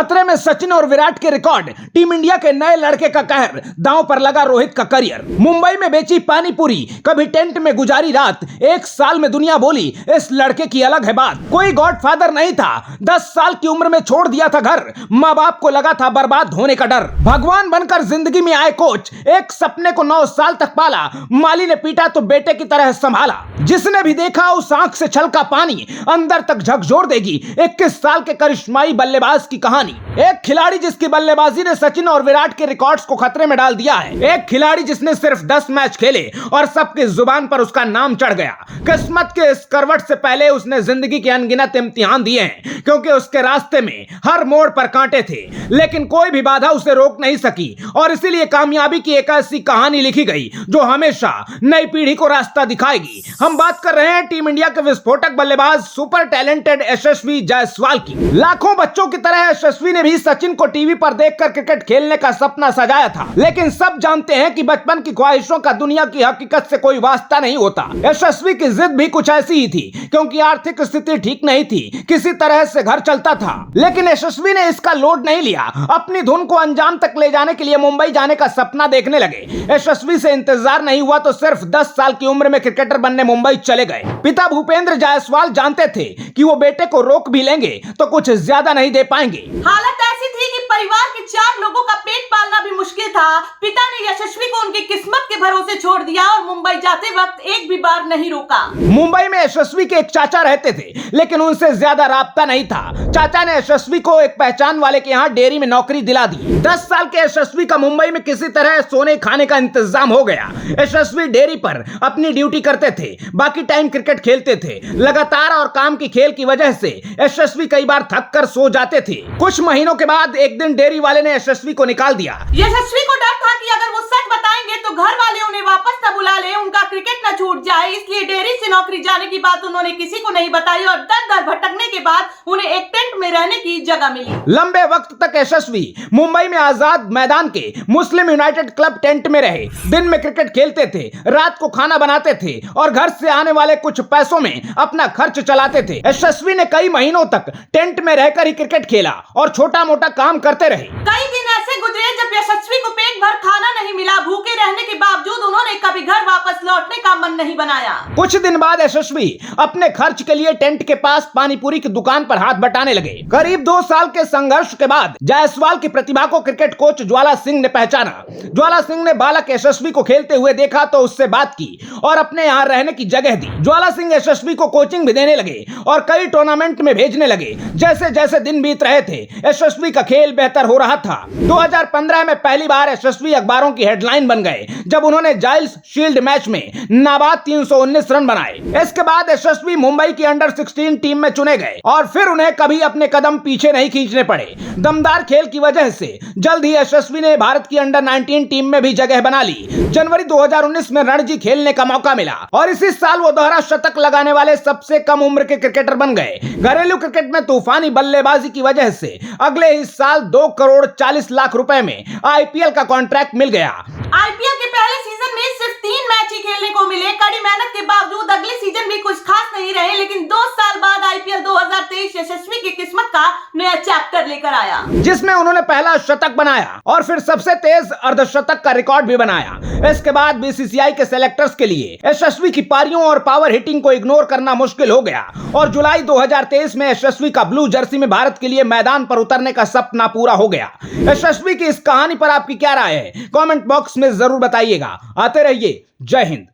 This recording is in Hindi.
खतरे में सचिन और विराट के रिकॉर्ड, टीम इंडिया के नए लड़के का कहर, दांव पर लगा रोहित का करियर। मुंबई में बेची पानी पूरी, कभी टेंट में गुजारी रात, 1 साल में दुनिया बोली, इस लड़के की अलग है बात। कोई गॉडफादर नहीं था, 10 साल की उम्र में छोड़ दिया था घर, माँ बाप को लगा था बर्बाद होने का डर। भगवान बनकर जिंदगी में आए कोच, एक सपने को 9 साल तक पाला, माली ने पीटा तो बेटे की तरह संभाला। जिसने भी देखा उस आंख से छलका पानी, अंदर तक झकझोर देगी 21 साल के करिश्माई बल्लेबाज की कहानी। एक खिलाड़ी जिसकी बल्लेबाजी ने सचिन और विराट के रिकॉर्ड्स को खतरे में डाल दिया है। एक खिलाड़ी जिसने सिर्फ 10 मैच खेले और सबकी जुबान पर उसका नाम चढ़ गया। किस्मत के इस करवट से पहले उसने जिंदगी के अनगिनत इम्तिहान दिए हैं, क्योंकि उसके रास्ते में हर मोड़ पर कांटे थे, लेकिन कोई भी बाधा उसे रोक नहीं सकी। और इसीलिए कामयाबी की एक ऐसी कहानी लिखी गई जो हमेशा नई पीढ़ी को रास्ता दिखाएगी। हम बात कर रहे हैं टीम इंडिया के विस्फोटक बल्लेबाज, सुपर टैलेंटेड यशस्वी जायसवाल की। लाखों बच्चों की तरह यशस्वी ने भी सचिन को टीवी पर देखकर क्रिकेट खेलने का सपना सजाया था, लेकिन सब जानते हैं कि बचपन की ख्वाहिशों का दुनिया की हकीकत से कोई वास्ता नहीं होता। यशस्वी की जिद भी कुछ ऐसी ही थी, क्योंकि आर्थिक स्थिति ठीक नहीं थी, किसी तरह से घर चलता था। लेकिन यशस्वी ने इसका लोड नहीं लिया, अपनी धुन को अंजाम तक ले जाने के लिए मुंबई जाने का सपना देखने लगे। यशस्वी से इंतजार नहीं हुआ तो सिर्फ 10 साल की उम्र में क्रिकेटर बनने मुंबई चले गए। पिता भूपेंद्र जायसवाल जानते थे कि वो बेटे को रोक भी लेंगे तो कुछ ज्यादा नहीं दे पाएंगे। हालत ऐसी थी कि परिवार के 4 लोगों का पेट पालना भी मुश्किल था। पिता ने यशस्वी को उनकी किस्मत के भरोसे छोड़ दिया और मुंबई जाते वक्त एक भी बार नहीं रोका। मुंबई में यशस्वी के एक चाचा रहते थे, लेकिन उनसे ज्यादा राब्ता नहीं था। चाचा ने यशस्वी को एक पहचान वाले के यहाँ डेयरी में नौकरी दिला दी। 10 साल के यशस्वी का मुंबई में किसी तरह सोने खाने का इंतजाम हो गया। यशस्वी डेयरी पर अपनी ड्यूटी करते थे, बाकी टाइम क्रिकेट खेलते थे। लगातार और काम की खेल की वजह से यशस्वी कई बार थक कर सो जाते थे। कुछ महीनों के बाद एक दिन डेयरी वाले ने यशस्वी को निकाल दिया। यशस्वी को डर था कि अगर वो सच बताएंगे तो घर वाले उन्हें वापस न बुला ले, उनका क्रिकेट न छूट जाए, इसलिए डेयरी से नौकरी जाने की बात उन्होंने किसी को नहीं बताई और दर दर भटकने के बाद उन्हें एक टेंट में रहने की जगह मिली। लंबे वक्त तक यशस्वी मुंबई में आजाद मैदान के मुस्लिम यूनाइटेड क्लब टेंट में रहे। दिन में क्रिकेट खेलते थे, रात को खाना बनाते थे और घर से आने वाले कुछ पैसों में अपना खर्च चलाते थे। यशस्वी ने कई महीनों तक टेंट में रहकर ही क्रिकेट खेला और छोटा मोटा काम करते रहे। कई दिन ऐसे गुजरे जब यशस्वी को पेट भर खाना नहीं मिला। भूखे रहने के बावजूद उन्होंने कभी घर वापस लौटने का मन नहीं बनाया। कुछ दिन बाद यशस्वी अपने खर्च के लिए टेंट के पास पानीपुरी की दुकान पर हाथ बटाने लगे। करीब 2 साल के संघर्ष के बाद जायसवाल की प्रतिभा को क्रिकेट कोच ज्वाला सिंह ने पहचाना। ज्वाला सिंह ने बालक यशस्वी को खेलते हुए देखा तो उससे बात की और अपने यहाँ रहने की जगह दी। ज्वाला सिंह यशस्वी को कोचिंग भी देने लगे और कई टूर्नामेंट में भेजने लगे। जैसे जैसे दिन बीत रहे थे, यशस्वी का खेल बेहतर हो रहा था। 2015 में पहली बार यशस्वी अखबारों की हेडलाइन बन गए जब उन्होंने जाइल्स शील्ड मैच में नाबाद 319 रन बनाए। इसके बाद यशस्वी मुंबई की अंडर 16 टीम में चुने गए और फिर उन्हें कभी अपने कदम पीछे नहीं खींचने पड़े। दमदार खेल की वजह से जल्द ही यशस्वी ने भारत की अंडर 19 टीम में भी जगह बना ली। जनवरी 2019 में रणजी खेलने का मौका मिला और इसी साल वो दोहरा शतक लगाने वाले सबसे कम उम्र के क्रिकेटर बन गए। घरेलू क्रिकेट में तूफानी बल्लेबाजी की वजह से अगले ही साल 2 करोड़ 40 लाख रुपए में आईपीएल का कॉन्ट्रैक्ट मिल गया। आईपीएल के पहले सीजन में सिर्फ 3 मैच ही खेलने को मिले। कड़ी मेहनत के बावजूद अगले सीजन भी कुछ खास नहीं रहे, लेकिन 2 साल बाद आईपीएल 2023 यशस्वी की किस्मत का नया चैप्टर लेकर आया, जिसमें उन्होंने पहला शतक बनाया और फिर सबसे तेज अर्धशतक का रिकॉर्ड भी बनाया। इसके बाद बीसीसीआई के सेलेक्टर्स के लिए यशस्वी की पारियों और पावर हिटिंग को इग्नोर करना मुश्किल हो गया और जुलाई 2023 में यशस्वी का ब्लू जर्सी में भारत के लिए मैदान पर उतरने का सपना पूरा हो गया। यशस्वी की इस कहानी पर आपकी क्या राय है? कमेंट बॉक्स में जरूर बताइएगा। आते रहिए। जय हिंद।